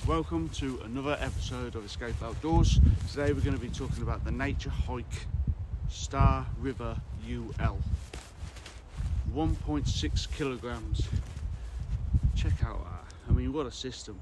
Welcome to another episode of Escape Outdoors. Today we're going to be talking about the Naturehike Star River UL. 1.6 kilograms. Check out that. I mean, what a system.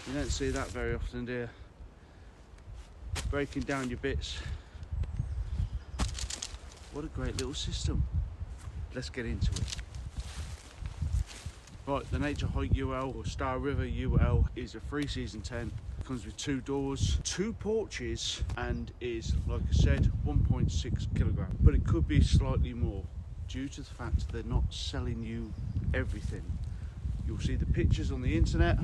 You don't see that very often, do you? Breaking down your bits. What a great little system. Let's get into it. Right, the Naturehike UL or Star River UL is a 3-season tent. It comes with 2 doors, 2 porches, and is, like I said, 1.6 kilograms. But it could be slightly more due to the fact they're not selling you everything. You'll see the pictures on the internet,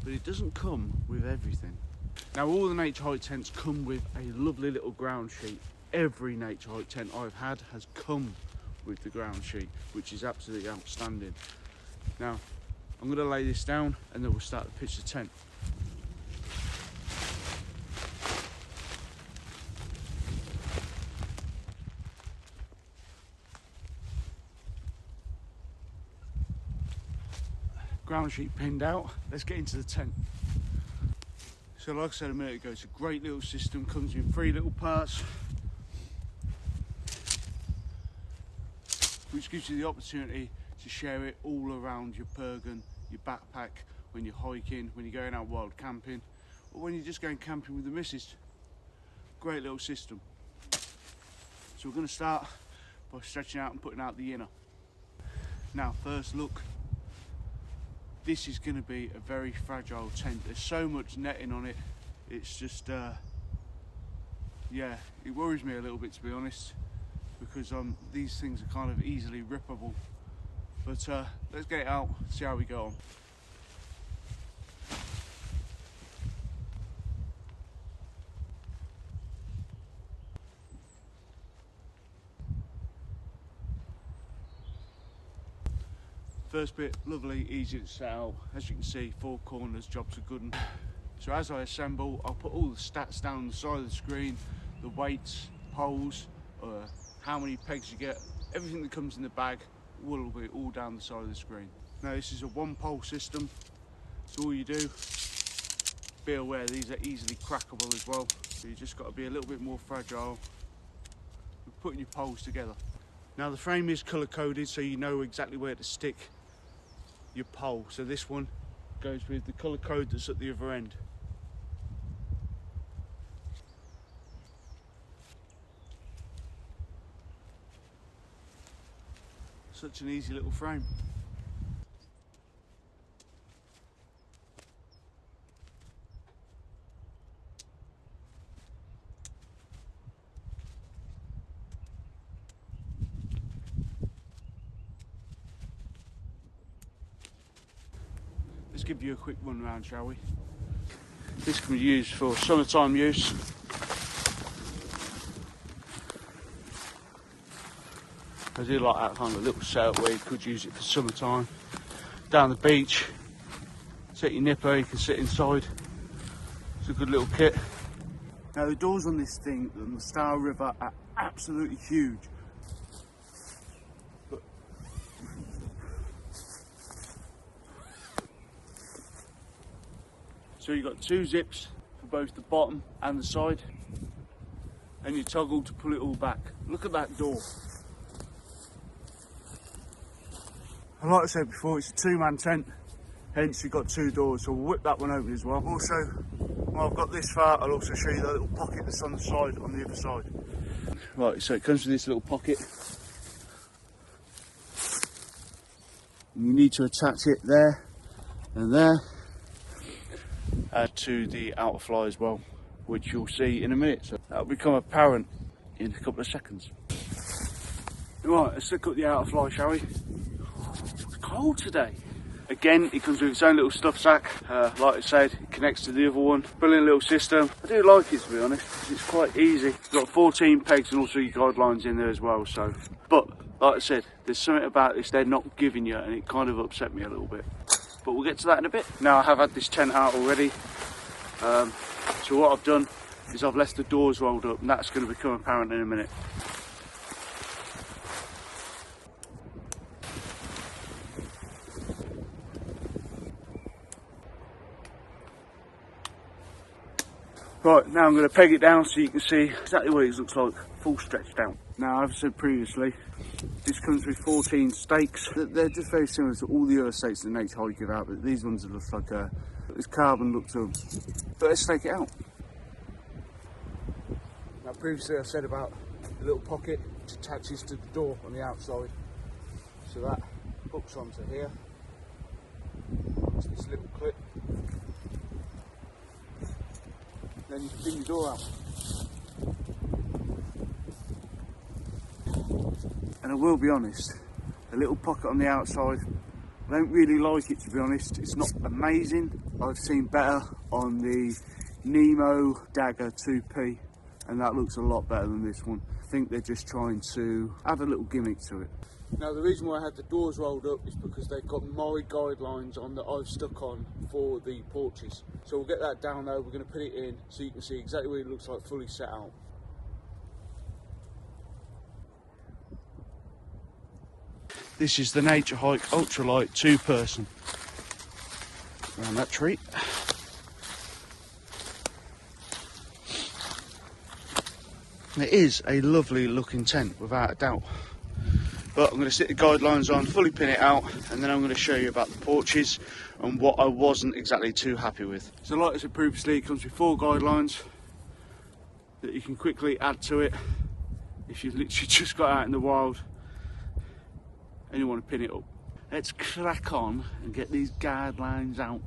but it doesn't come with everything. Now, all the Naturehike tents come with a lovely little ground sheet. Every Naturehike tent I've had has come with the ground sheet, which is absolutely outstanding. Now, I'm going to lay this down and then we'll start to pitch the tent. Ground sheet pinned out, let's get into the tent. So like I said a minute ago, it's a great little system, comes in 3 little parts, which gives you the opportunity to share it all around your pergon, your backpack, when you're hiking, when you're going out wild camping, or when you're just going camping with the missus. Great little system. So we're going to start by stretching out and putting out the inner. Now, first look. This is going to be a very fragile tent. There's so much netting on it. It's just, yeah, it worries me a little bit, to be honest, because these things are kind of easily rippable. But let's get it out, see how we go on. First bit, lovely, easy to set out. As you can see, 4 corners, jobs are good. So as I assemble, I'll put all the stats down on the side of the screen, the weights, poles, how many pegs you get, everything that comes in the bag will be all down the side of the screen. Now, this is a 1-pole system, so all you do, be aware these are easily crackable as well, so you just got to be a little bit more fragile with putting your poles together. Now, the frame is colour coded, so you know exactly where to stick your pole. So this one goes with the colour code that's at the other end. Such an easy little frame. Let's give you a quick run around, shall we? This can be used for summertime use. I do like that kind of little setup where you could use it for summertime. Down the beach, set your nipper, you can sit inside. It's a good little kit. Now, the doors on this thing, on the Star River, are absolutely huge. So you've got 2 zips for both the bottom and the side, and you toggle to pull it all back. Look at that door. And like I said before, it's a 2-man tent, hence you've got 2 doors, so we'll whip that one open as well. Also, when I've got this far, I'll also show you that little pocket that's on the side, on the other side. Right, so it comes with this little pocket. And you need to attach it there and there. To the outer fly as well, which you'll see in a minute, so that'll become apparent in a couple of seconds. Right, let's look at the outer fly, shall we? It's cold today. Again, it comes with its own little stuff sack. Like I said, it connects to the other one. Brilliant little system. I do like it, to be honest. It's quite easy. It's got 14 pegs and also your guidelines in there as well. So, but like I said, there's something about this they're not giving you, and it kind of upset me a little bit. But we'll get to that in a bit. Now, I have had this tent out already. So what I've done is I've left the doors rolled up, and that's going to become apparent in a minute. Right, now I'm going to peg it down so you can see exactly what it looks like, full stretched out. Now, as I said previously, this comes with 14 stakes. They're just very similar to all the other stakes that Naturehike give out, but these ones are just like this carbon look to them. But let's stake it out. Now, previously I said about the little pocket which attaches to the door on the outside. So that hooks onto here. It's this little clip. Then you can bring the door out. And I will be honest, the little pocket on the outside, I don't really like it, to be honest. It's not amazing. I've seen better on the Nemo Dagger 2P, and that looks a lot better than this one. I think they're just trying to add a little gimmick to it. Now, the reason why I had the doors rolled up is because they've got my guidelines on that I've stuck on for the porches. So we'll get that down there, we're going to put it in so you can see exactly what it looks like fully set out. This is the Naturehike Ultralight 2-person. Around that tree. It is a lovely looking tent, without a doubt. But I'm going to stick the guidelines on, fully pin it out, and then I'm going to show you about the porches and what I wasn't exactly too happy with. So like I said previously, it comes with 4 guidelines that you can quickly add to it if you've literally just got out in the wild and you want to pin it up. Let's crack on and get these guidelines out.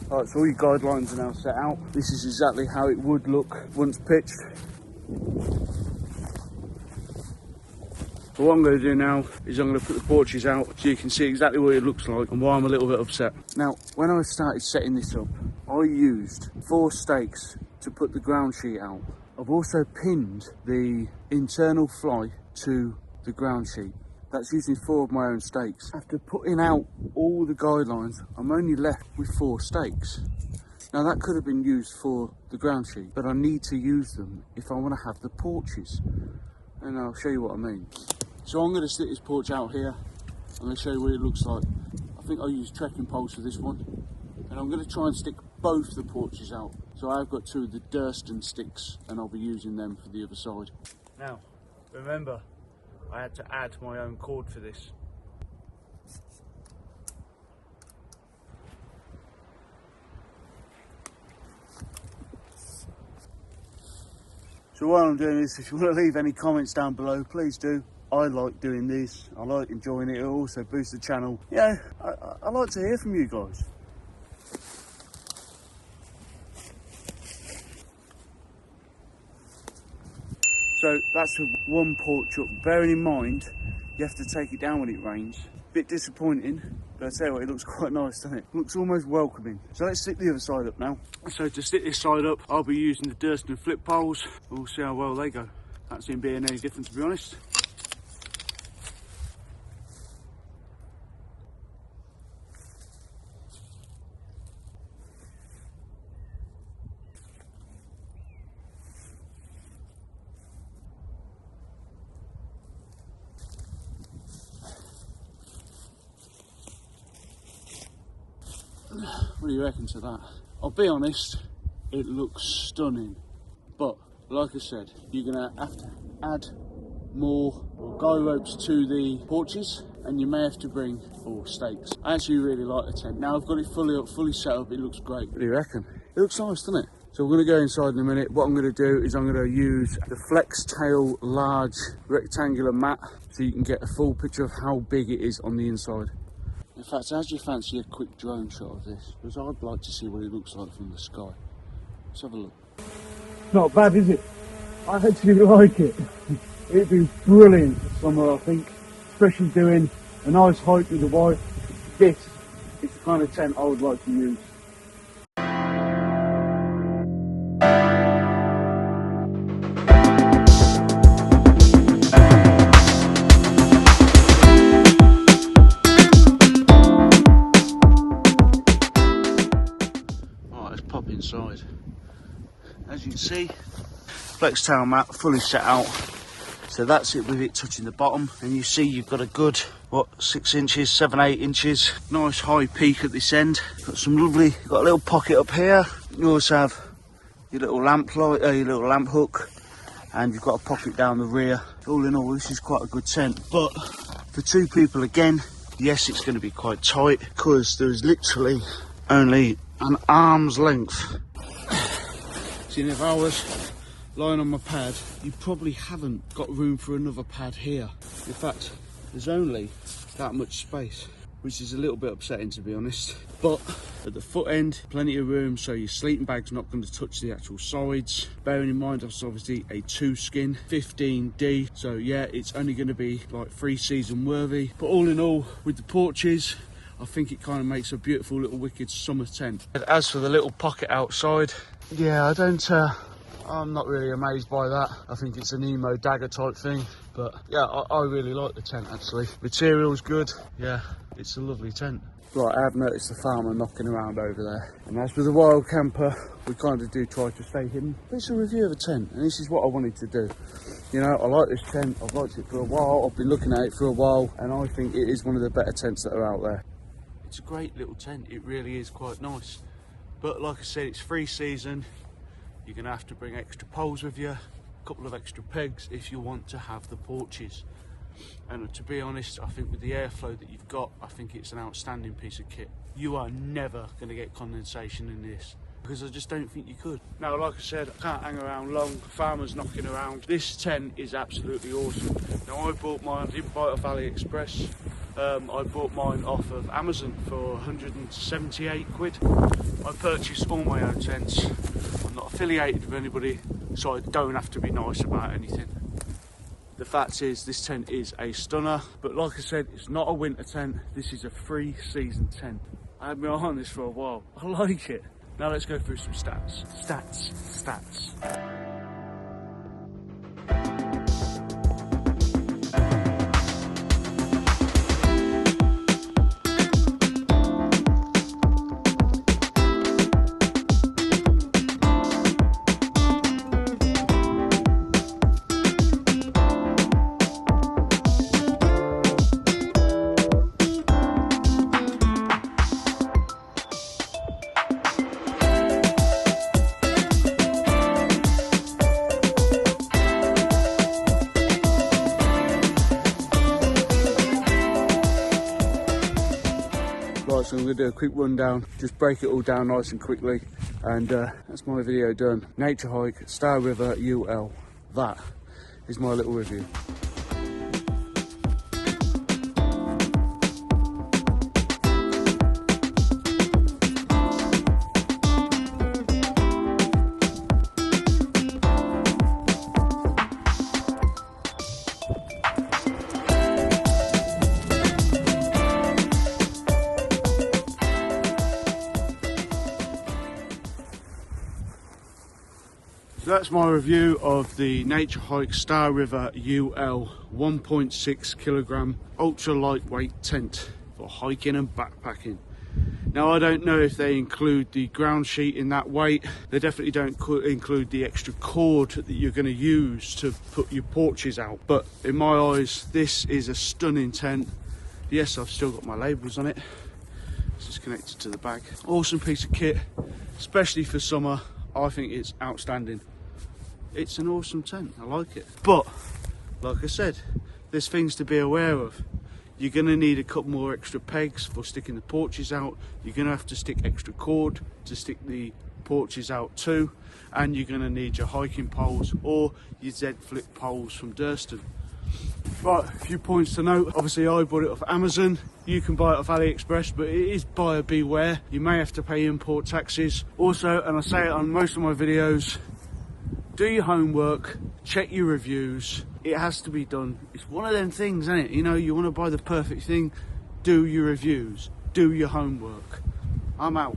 Alright, so all your guidelines are now set out. This is exactly how it would look once pitched. So what I'm going to do now is I'm going to put the porches out so you can see exactly what it looks like and why I'm a little bit upset. Now, when I started setting this up, I used 4 stakes to put the ground sheet out. I've also pinned the internal fly to the ground sheet. That's using 4 of my own stakes. After putting out all the guidelines, I'm only left with 4 stakes. Now that could have been used for the ground sheet, but I need to use them if I want to have the porches. And I'll show you what I mean. So I'm going to stick this porch out here. I'm going to show you what it looks like. I think I'll use trekking poles for this one. And I'm going to try and stick both the porches out. So I've got 2 of the Durston sticks and I'll be using them for the other side. Now, remember, I had to add my own cord for this. So while I'm doing this, if you want to leave any comments down below, please do. I like doing this, I like enjoying it, it also boosts the channel. Yeah, I like to hear from you guys. So that's with 1 porch up. Bearing in mind, you have to take it down when it rains. Bit disappointing, but I tell you what, it looks quite nice, doesn't it? Looks almost welcoming. So let's stick the other side up now. So to stick this side up, I'll be using the Durston flip poles. We'll see how well they go. Can't see them being any different, to be honest. What do you reckon to that? I'll be honest, it looks stunning, but like I said, you're going to have to add more guy ropes to the porches and you may have to bring 4 stakes. I actually really like the tent. Now I've got it fully up, fully set up, it looks great. What do you reckon? It looks nice, doesn't it? So we're going to go inside in a minute. What I'm going to do is I'm going to use the Flextail large rectangular mat so you can get a full picture of how big it is on the inside. In fact, how do you fancy a quick drone shot of this? Because I'd like to see what it looks like from the sky. Let's have a look. Not bad, is it? I actually like it. It'd be brilliant for summer, I think. Especially doing a nice hike with the wife. This is the kind of tent I would like to use. Inside. As you can see, Flextail mat fully set out. So that's it with it touching the bottom, and you see you've got a good, what, 6 inches, 7, 8 inches. Nice high peak at this end. Got some lovely, got a little pocket up here. You also have your little lamp light, your little lamp hook, and you've got a pocket down the rear. All in all, this is quite a good tent. But for 2 people again, yes, it's going to be quite tight because there's literally only an arm's length. See, if I was lying on my pad, you probably haven't got room for another pad here. In fact, there's only that much space, which is a little bit upsetting, to be honest. But at the foot end, plenty of room, so your sleeping bag's not going to touch the actual sides. Bearing in mind, it's obviously a 2-skin 15D, so yeah, it's only going to be like 3-season worthy. But all in all, with the porches, I think it kind of makes a beautiful little wicked summer tent. As for the little pocket outside, yeah, I'm not really amazed by that. I think it's an emo dagger type thing, but yeah, I really like the tent actually. Material's good, yeah, it's a lovely tent. Right, I have noticed the farmer knocking around over there. And as with a wild camper, we kind of do try to stay hidden. But it's a review of a tent, and this is what I wanted to do. You know, I like this tent, I've liked it for a while, I've been looking at it for a while, and I think it is one of the better tents that are out there. It's a great little tent, it really is quite nice. But like I said, it's 3-season. You're going to have to bring extra poles with you, a couple of extra pegs if you want to have the porches. And to be honest, I think with the airflow that you've got, I think it's an outstanding piece of kit. You are never going to get condensation in this, because I just don't think you could. Now, like I said, I can't hang around long. Farmers knocking around. This tent is absolutely awesome. Now, I bought mine, I didn't buy it off AliExpress. I bought mine off of Amazon for 178 quid. I purchased all my own tents. I'm not affiliated with anybody, so I don't have to be nice about anything. The fact is, this tent is a stunner, but like I said, it's not a winter tent. This is a 3-season tent. I had my eye on this for a while. I like it. Now let's go through some stats. Stats. So I'm going to do a quick rundown, just break it all down nice and quickly, and that's my video done. Naturehike, Star River, UL. That is my little review. So that's my review of the Naturehike Star River UL 1.6 kilogram ultra lightweight tent for hiking and backpacking. Now, I don't know if they include the ground sheet in that weight. They definitely don't include the extra cord that you're going to use to put your porches out. But in my eyes, this is a stunning tent. Yes, I've still got my labels on it. It's just connected to the bag. Awesome piece of kit, especially for summer. I think it's outstanding. It's an awesome tent, I like it. But, like I said, there's things to be aware of. You're going to need a couple more extra pegs for sticking the porches out. You're going to have to stick extra cord to stick the porches out too. And you're going to need your hiking poles or your Z-flip poles from Durston. Right, a few points to note. Obviously, I bought it off Amazon. You can buy it off AliExpress, but it is buyer beware. You may have to pay import taxes. Also, and I say it on most of my videos, do your homework, check your reviews. It has to be done. It's one of them things, isn't it? You know, you want to buy the perfect thing, do your reviews, do your homework. I'm out.